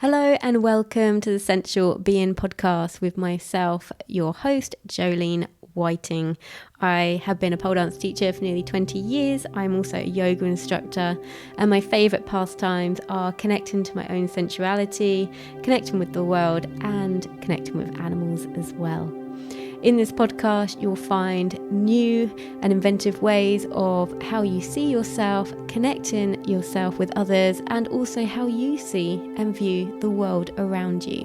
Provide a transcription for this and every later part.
Hello and welcome to the Essential Being podcast with myself, your host, Jolene Whiting. I have been a pole dance teacher for nearly 20 years. I'm also a yoga instructor, and my favourite pastimes are connecting to my own sensuality, connecting with the world, and connecting with animals as well. In this podcast, you'll find new and inventive ways of how you see yourself, connecting yourself with others, and also how you see and view the world around you.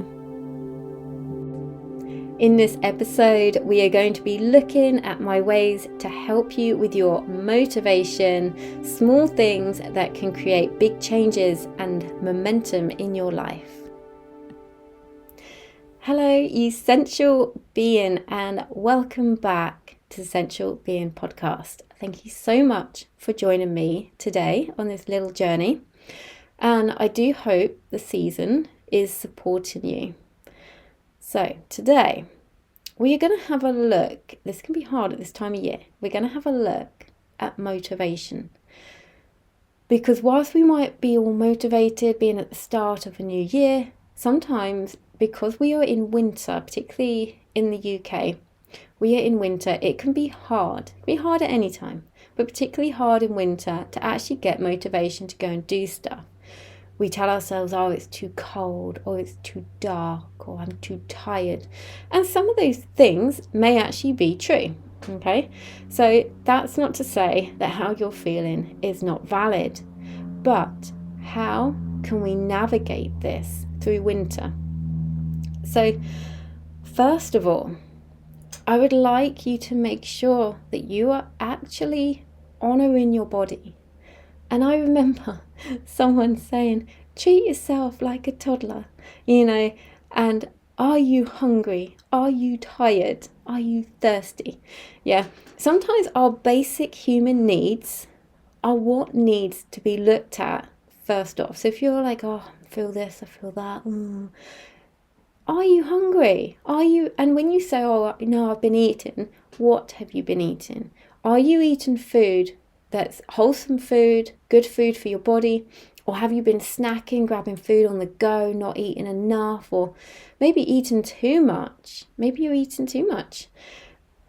In this episode, we are going to be looking at my ways to help you with your motivation, small things that can create big changes and momentum in your life. Hello, Essential Being, and welcome back to the Essential Being podcast. Thank you so much for joining me today on this little journey, and I do hope the season is supporting you. So today, we are going to have a look, this can be hard at this time of year, we're going to have a look at motivation. Because whilst we might be all motivated being at the start of a new year, sometimes because we are in winter, particularly in the UK, we are in winter, it can be hard. It can be hard at any time, but particularly hard in winter to actually get motivation to go and do stuff. We tell ourselves, oh, it's too cold, or it's too dark, or I'm too tired. And some of those things may actually be true, okay? So that's not to say that how you're feeling is not valid, but how can we navigate this through winter? So, first of all, I would like you to make sure that you are actually honouring your body. And I remember someone saying, treat yourself like a toddler, and are you hungry? Are you tired? Are you thirsty? Yeah, sometimes our basic human needs are what needs to be looked at first off. So if you're like, oh, I feel this, I feel that, are you hungry? And when you say, oh, no, I've been eating, what have you been eating? Are you eating food that's wholesome food, good food for your body? Or have you been snacking, grabbing food on the go, not eating enough, or maybe eating too much? Maybe you're eating too much.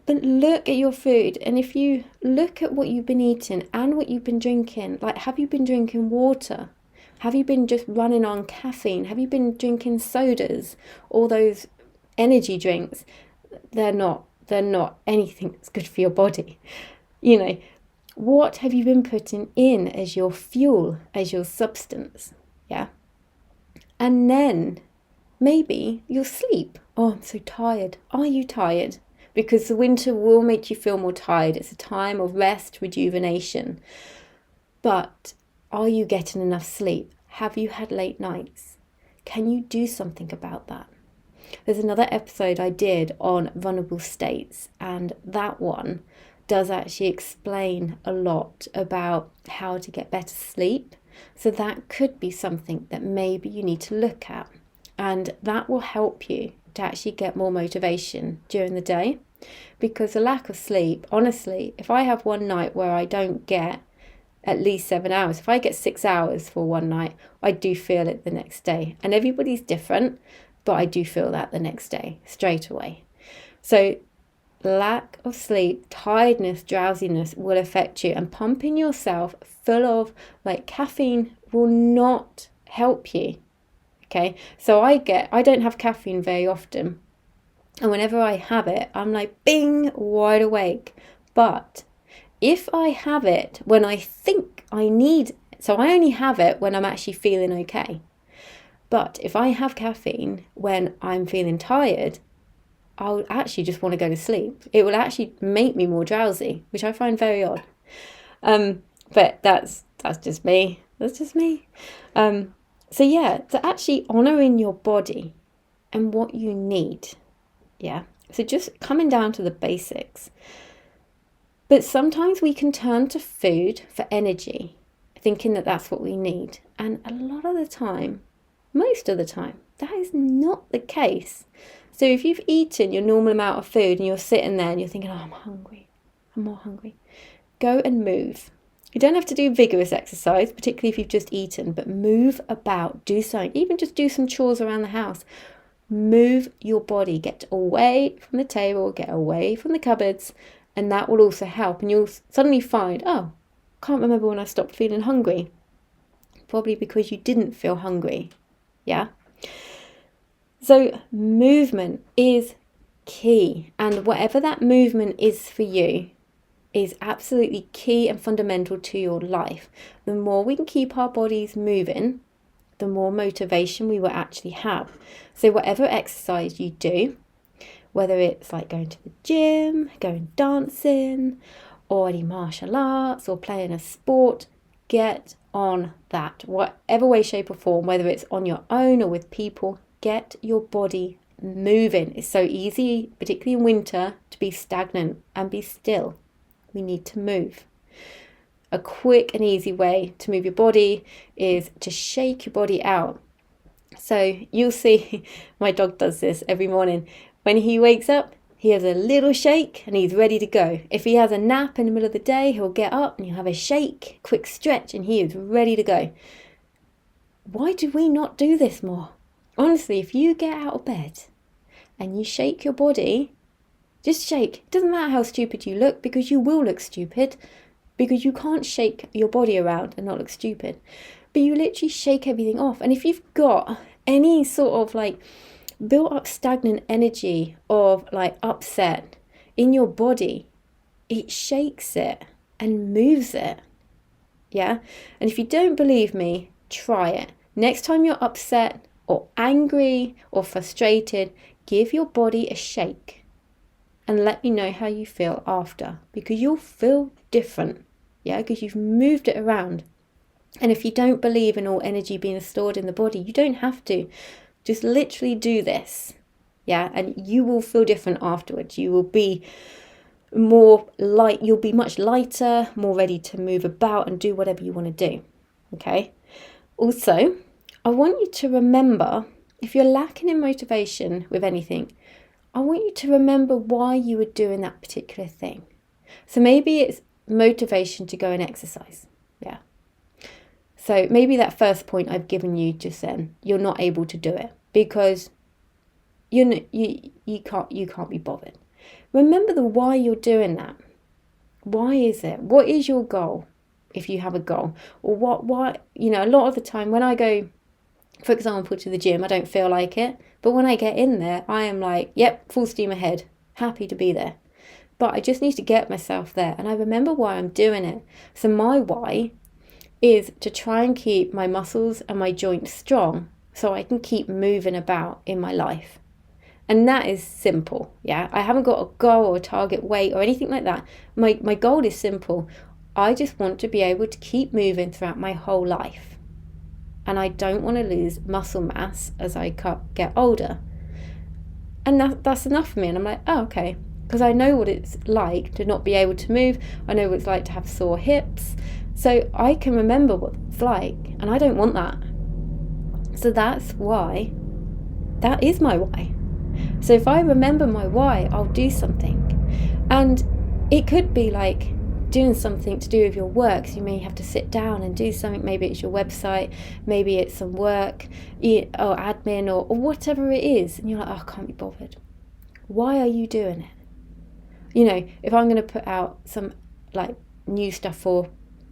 But look at your food, and if you look at what you've been eating and what you've been drinking, like have you been drinking water? Have you been just running on caffeine? Have you been drinking sodas? All those energy drinks, they're not anything that's good for your body. What have you been putting in as your fuel, as your substance? Yeah. And then maybe your sleep. Oh, I'm so tired. Are you tired? Because the winter will make you feel more tired. It's a time of rest, rejuvenation. But are you getting enough sleep? Have you had late nights? Can you do something about that? There's another episode I did on vulnerable states, and that one does actually explain a lot about how to get better sleep. So that could be something that maybe you need to look at, and that will help you to actually get more motivation during the day. Because the lack of sleep, honestly, if I have one night where I don't get at least 7 hours, if I get 6 hours for one night, I do feel it the next day. And everybody's different, but I do feel that the next day straight away. So lack of sleep, tiredness, drowsiness will affect you, and pumping yourself full of caffeine will not help you. Okay, so I don't have caffeine very often, and whenever I have it, I'm like bing, wide awake. But if I have it when I think I need it, so I only have it when I'm actually feeling okay. But if I have caffeine when I'm feeling tired, I'll actually just want to go to sleep. It will actually make me more drowsy, which I find very odd. But that's just me. That's just me. So actually honouring your body and what you need. Yeah. So just coming down to the basics. But sometimes we can turn to food for energy, thinking that that's what we need. And a lot of the time, most of the time, that is not the case. So if you've eaten your normal amount of food and you're sitting there and you're thinking, oh, I'm hungry, I'm more hungry, go and move. You don't have to do vigorous exercise, particularly if you've just eaten, but move about, do something, even just do some chores around the house. Move your body, get away from the table, get away from the cupboards, and that will also help. And you'll suddenly find, oh, can't remember when I stopped feeling hungry. Probably because you didn't feel hungry. Yeah. So movement is key, and whatever that movement is for you is absolutely key and fundamental to your life. The more we can keep our bodies moving, the more motivation we will actually have. So whatever exercise you do, whether it's like going to the gym, going dancing, or any martial arts, or playing a sport, get on that. Whatever way, shape or form, whether it's on your own or with people, get your body moving. It's so easy, particularly in winter, to be stagnant and be still. We need to move. A quick and easy way to move your body is to shake your body out. So you'll see my dog does this every morning. When he wakes up, he has a little shake and he's ready to go. If he has a nap in the middle of the day, he'll get up and he'll have a shake, quick stretch, and he is ready to go. Why do we not do this more? Honestly, if you get out of bed and you shake your body, just shake. It doesn't matter how stupid you look, because you will look stupid, because you can't shake your body around and not look stupid. But you literally shake everything off. And if you've got any sort of like built up stagnant energy of like upset in your body, it shakes it and moves it. Yeah. And if you don't believe me, try it. Next time you're upset or angry or frustrated, give your body a shake and let me know how you feel after, because you'll feel different. Yeah, because you've moved it around. And if you don't believe in all energy being stored in the body, you don't have to. Just literally do this. Yeah, and you will feel different afterwards. You will be more light, you'll be much lighter, more ready to move about and do whatever you want to do. Okay. Also, I want you to remember, if you're lacking in motivation with anything, I want you to remember why you were doing that particular thing. So maybe it's motivation to go and exercise. Yeah. So maybe that first point I've given you just then, you're not able to do it because you can't be bothered. Remember the why you're doing that. Why is it? What is your goal? If you have a goal, or what, a lot of the time when I go, for example, to the gym, I don't feel like it. But when I get in there, I am like, yep, full steam ahead, happy to be there. But I just need to get myself there. And I remember why I'm doing it. So my why is to try and keep my muscles and my joints strong so I can keep moving about in my life. And that is simple. Yeah, I haven't got a goal or a target weight or anything like that. My goal is simple. I just want to be able to keep moving throughout my whole life. And I don't want to lose muscle mass as I get older. And that's enough for me. And I'm like, oh, okay. Because I know what it's like to not be able to move. I know what it's like to have sore hips. So I can remember what it's like. And I don't want that. So that's why. That is my why. So if I remember my why, I'll do something. And it could be like doing something to do with your work. So you may have to sit down and do something. Maybe it's your website, maybe it's some work or admin or whatever it is. And you're like, oh, I can't be bothered. Why are you doing it? If I'm going to put out some like new stuff for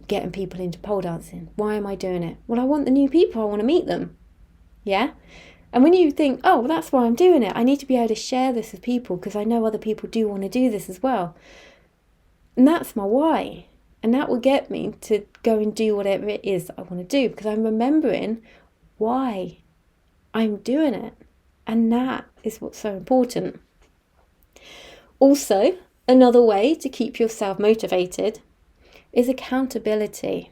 getting people into pole dancing, why am I doing it? Well, I want the new people. I want to meet them. Yeah. And when you think, oh, well, that's why I'm doing it, I need to be able to share this with people because I know other people do want to do this as well. And that's my why. And that will get me to go and do whatever it is that I want to do because I'm remembering why I'm doing it. And that is what's so important. Also, another way to keep yourself motivated is accountability.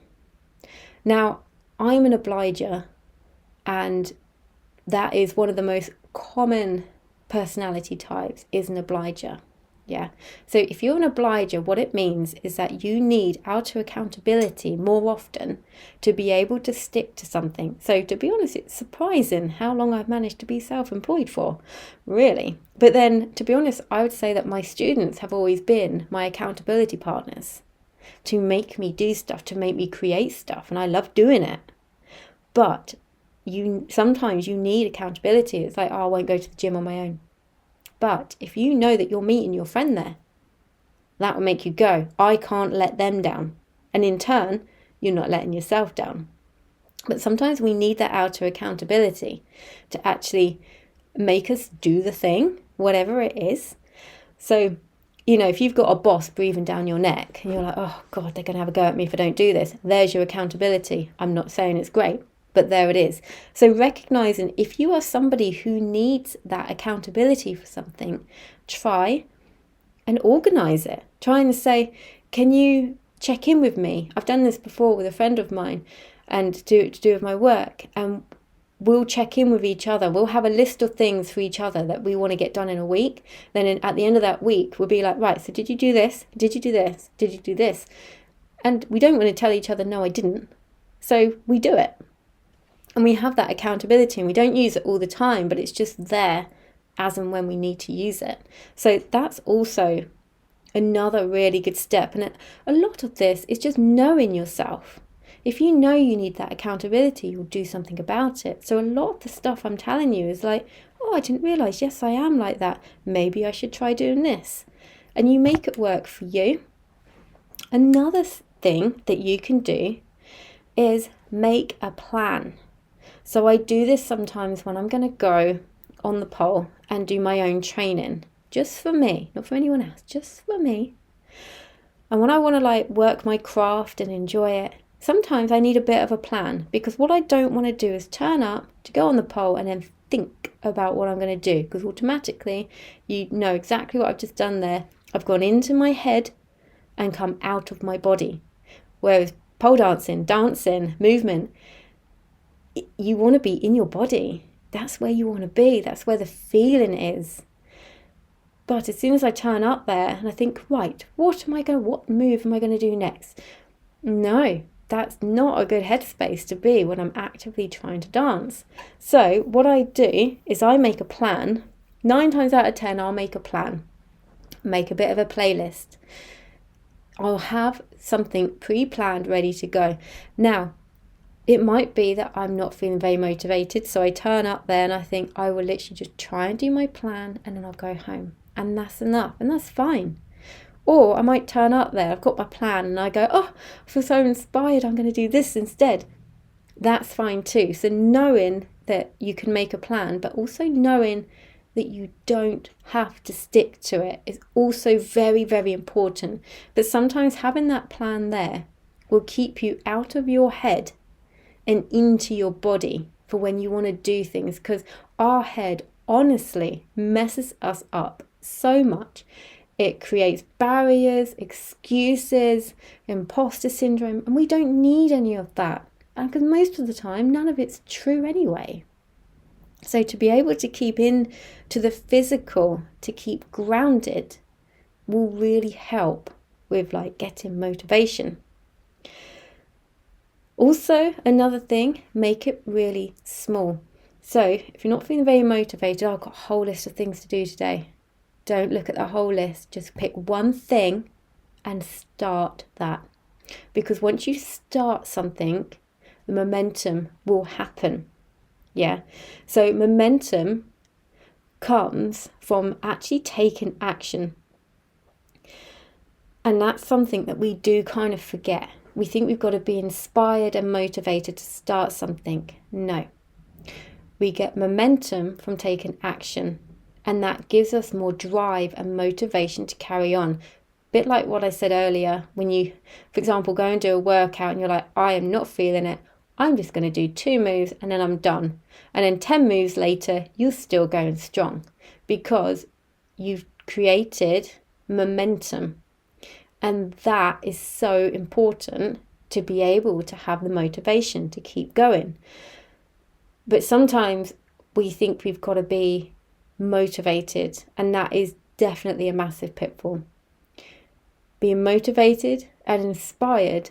Now, I'm an obliger, and that is one of the most common personality types, is an obliger. Yeah. So if you're an obliger, what it means is that you need outer accountability more often to be able to stick to something. So to be honest, it's surprising how long I've managed to be self-employed for, really. But then, to be honest, I would say that my students have always been my accountability partners. to make me do stuff, to make me create stuff, and I love doing it. But sometimes you need accountability. It's like, oh, I won't go to the gym on my own. But if you know that you're meeting your friend there, that will make you go, I can't let them down. And in turn, you're not letting yourself down. But sometimes we need that outer accountability to actually make us do the thing, whatever it is. So, if you've got a boss breathing down your neck and you're like, oh God, they're going to have a go at me if I don't do this. There's your accountability. I'm not saying it's great, but there it is. So recognizing if you are somebody who needs that accountability for something, try and organize it. Try and say, can you check in with me? I've done this before with a friend of mine and to do with my work, and we'll check in with each other. We'll have a list of things for each other that we want to get done in a week. Then at the end of that week, we'll be like, right, so did you do this? Did you do this? Did you do this? And we don't want to tell each other, no, I didn't. So we do it. And we have that accountability, and we don't use it all the time, but it's just there as and when we need to use it. So that's also another really good step. And a lot of this is just knowing yourself. If you know you need that accountability, you'll do something about it. So a lot of the stuff I'm telling you is like, oh, I didn't realize, yes, I am like that. Maybe I should try doing this. And you make it work for you. Another thing that you can do is make a plan. So I do this sometimes when I'm going to go on the pole and do my own training, just for me, not for anyone else, just for me. And when I want to work my craft and enjoy it, sometimes I need a bit of a plan, because what I don't want to do is turn up to go on the pole and then think about what I'm going to do, because automatically you know exactly what I've just done there. I've gone into my head and come out of my body. Whereas pole dancing, movement, you want to be in your body. That's where you want to be. That's where the feeling is. But as soon as I turn up there and I think, right, what move am I going to do next? No, that's not a good headspace to be when I'm actively trying to dance. So what I do is I make a plan. 9 times out of 10, I'll make a plan. Make a bit of a playlist. I'll have something pre-planned ready to go. Now, it might be that I'm not feeling very motivated, so I turn up there and I think I will literally just try and do my plan and then I'll go home. And that's enough, and that's fine. Or I might turn up there, I've got my plan, and I go, oh, I feel so inspired, I'm going to do this instead. That's fine too. So knowing that you can make a plan, but also knowing that you don't have to stick to it is also very, very important. But sometimes having that plan there will keep you out of your head and into your body for when you want to do things, because our head honestly messes us up so much. It creates barriers, excuses, imposter syndrome, and we don't need any of that. And because most of the time, none of it's true anyway. So to be able to keep in to the physical, to keep grounded, will really help with getting motivation. Also, another thing, make it really small. So if you're not feeling very motivated, I've got a whole list of things to do today. Don't look at the whole list. Just pick one thing and start that. Because once you start something, the momentum will happen. Yeah. So momentum comes from actually taking action. And that's something that we do kind of forget. We think we've got to be inspired and motivated to start something. No. We get momentum from taking action. And that gives us more drive and motivation to carry on. Bit like what I said earlier, when you, for example, go and do a workout and you're like, I am not feeling it. I'm just going to do 2 moves and then I'm done. And then 10 moves later, you're still going strong because you've created momentum. And that is so important to be able to have the motivation to keep going. But sometimes we think we've got to be motivated, and that is definitely a massive pitfall. Being motivated and inspired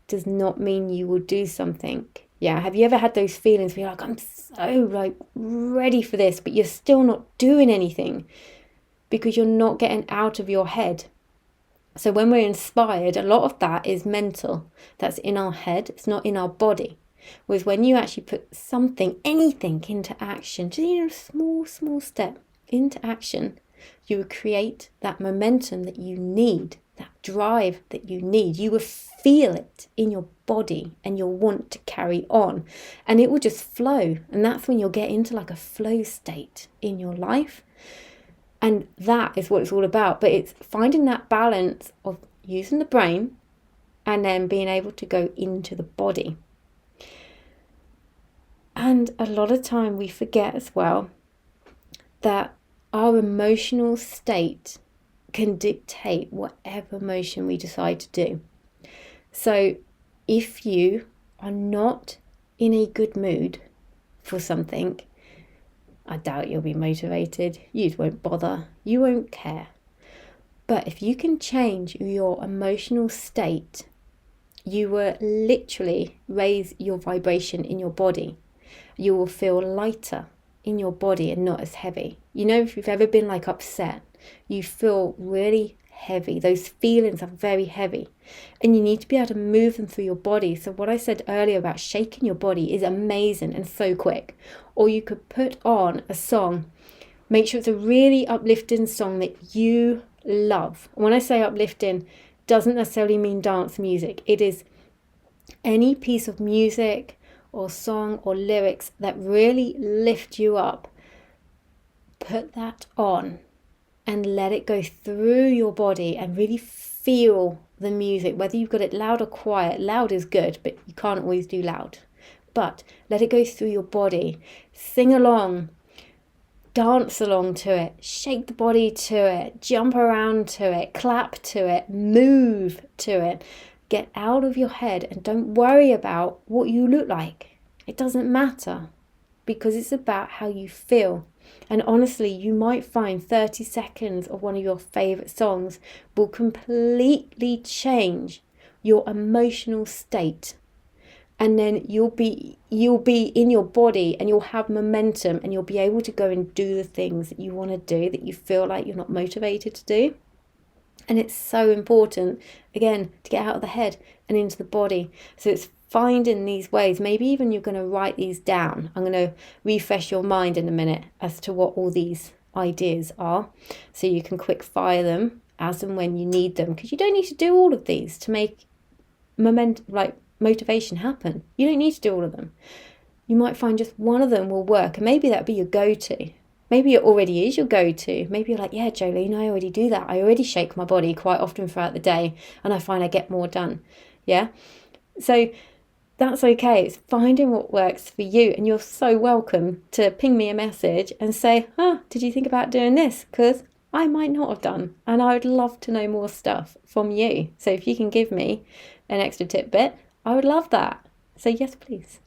does not mean you will do something. Yeah, have you ever had those feelings where you're like, I'm so ready for this, but you're still not doing anything because you're not getting out of your head? So when we're inspired, a lot of that is mental. That's in our head. It's not in our body. Whereas when you actually put something, anything into action, just a small step into action, you will create that momentum that you need, that drive that you need. You will feel it in your body and you'll want to carry on, and it will just flow. And that's when you'll get into like a flow state in your life. And that is what it's all about. But it's finding that balance of using the brain and then being able to go into the body. And a lot of time we forget as well that our emotional state can dictate whatever motion we decide to do. So if you are not in a good mood for something, I doubt you'll be motivated. You won't bother. You won't care. But if you can change your emotional state, you will literally raise your vibration in your body. You will feel lighter in your body and not as heavy. You know, if you've ever been like upset, you feel really heavy. Those feelings are very heavy, and you need to be able to move them through your body. So what I said earlier about shaking your body is amazing and so quick. Or you could put on a song. Make sure it's a really uplifting song that you love. When I say uplifting, doesn't necessarily mean dance music. It is any piece of music or song or lyrics that really lift you up. Put that on and let it go through your body and really feel the music, whether you've got it loud or quiet. Loud is good, but you can't always do loud. But let it go through your body. Sing along, dance along to it, shake the body to it, jump around to it, clap to it, move to it. Get out of your head and don't worry about what you look like. It doesn't matter, because it's about how you feel. And honestly, you might find 30 seconds of one of your favourite songs will completely change your emotional state. And then you'll be in your body and you'll have momentum, and you'll be able to go and do the things that you want to do that you feel like you're not motivated to do. And it's so important, again, to get out of the head and into the body. So it's finding these ways. Maybe even you're going to write these down. I'm going to refresh your mind in a minute as to what all these ideas are, so you can quick fire them as and when you need them, because you don't need to do all of these to make motivation happen. You don't need to do all of them. You might find just one of them will work, and maybe that'll be your go-to. Maybe it already is your go-to. Maybe you're like, yeah, Jolene, I already do that. I already shake my body quite often throughout the day, and I find I get more done. Yeah. So that's okay. It's finding what works for you. And you're so welcome to ping me a message and say, did you think about doing this? Because I might not have done. And I would love to know more stuff from you. So if you can give me an extra tidbit, I would love that. So yes, please.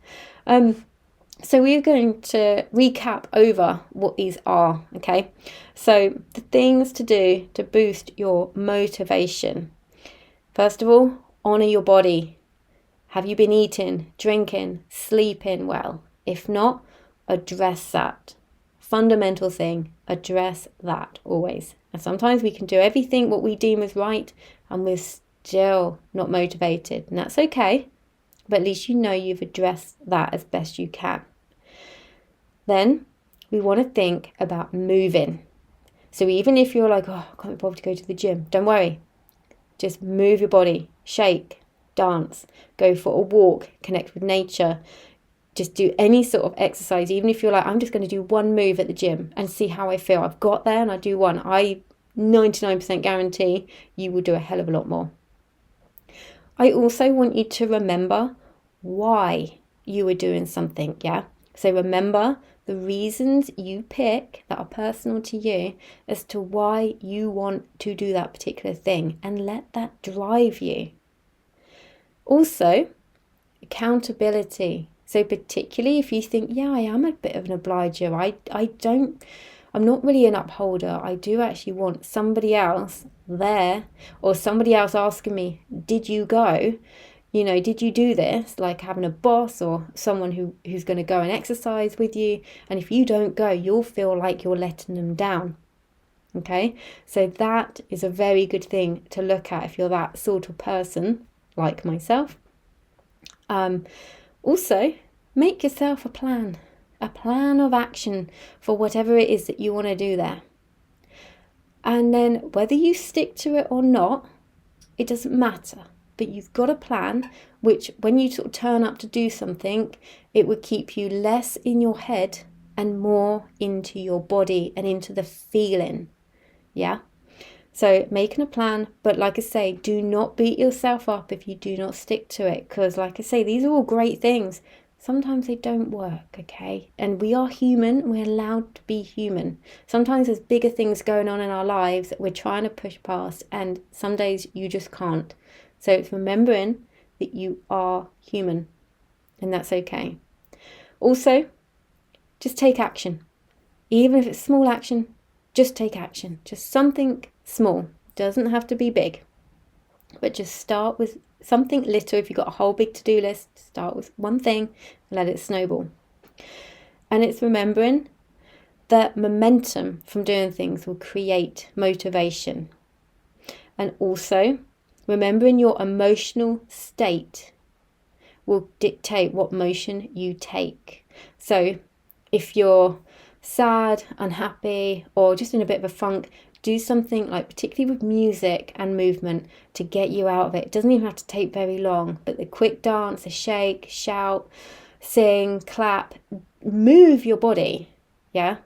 So we're going to recap over what these are, okay? So the things to do to boost your motivation. First of all, honour your body. Have you been eating, drinking, sleeping well? If not, address that. Fundamental thing, address that always. And sometimes we can do everything what we deem as right, and we're still not motivated. And that's okay. But at least you know you've addressed that as best you can. Then we want to think about moving. So even if you're like, I can't be bothered to go to the gym, don't worry. Just move your body, shake, dance, go for a walk, connect with nature. Just do any sort of exercise. Even if you're like, I'm just going to do one move at the gym and see how I feel. I've got there and I do one. I 99% guarantee you will do a hell of a lot more. I also want you to remember why you were doing something, yeah? So remember the reasons you pick that are personal to you as to why you want to do that particular thing, and let that drive you. Also, accountability. So particularly if you think, yeah, I am a bit of an obliger. I'm not really an upholder. I do actually want somebody else there, or somebody else asking me, did you go? Did you do this? Like having a boss or someone who's going to go and exercise with you. And if you don't go, you'll feel like you're letting them down. Okay, so that is a very good thing to look at if you're that sort of person like myself. Also, make yourself a plan of action for whatever it is that you want to do there. And then whether you stick to it or not, it doesn't matter. But you've got a plan which, when you sort of turn up to do something, it would keep you less in your head and more into your body and into the feeling. Yeah? So making a plan, but like I say, do not beat yourself up if you do not stick to it. Because like I say, these are all great things. Sometimes they don't work, okay? And we are human. We're allowed to be human. Sometimes there's bigger things going on in our lives that we're trying to push past, and some days you just can't. So it's remembering that you are human, and that's okay. Also, just take action. Even if it's small action, just take action. Just something small. Doesn't have to be big. But just start with something little. If you've got a whole big to-do list, start with one thing and let it snowball. And it's remembering that momentum from doing things will create motivation. And also remembering your emotional state will dictate what motion you take. So if you're sad, unhappy, or just in a bit of a funk, do something like, particularly with music and movement, to get you out of it. It doesn't even have to take very long, but the quick dance, a shake, shout, sing, clap, move your body, yeah?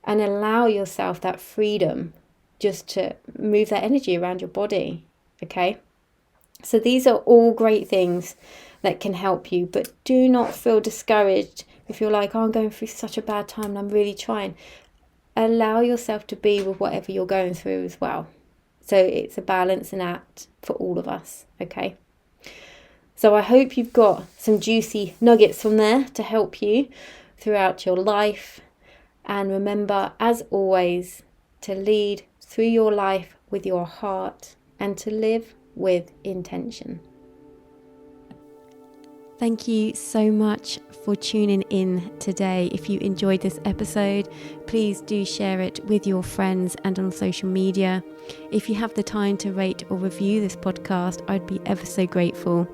And allow yourself that freedom just to move that energy around your body, okay? So these are all great things that can help you, but do not feel discouraged if you're like, oh, I'm going through such a bad time and I'm really trying. Allow yourself to be with whatever you're going through as well. So it's a balancing act for all of us, okay? So I hope you've got some juicy nuggets from there to help you throughout your life. And remember, as always, to lead through your life with your heart and to live with intention. Thank you so much for tuning in today. If you enjoyed this episode, please do share it with your friends and on social media. If you have the time to rate or review this podcast, I'd be ever so grateful.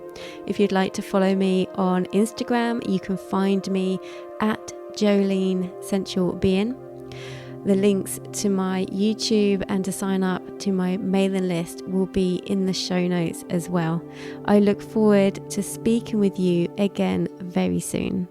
If you'd like to follow me on Instagram, you can find me at Jolene Sensual Being. The links to my YouTube and to sign up to my mailing list will be in the show notes as well. I look forward to speaking with you again very soon.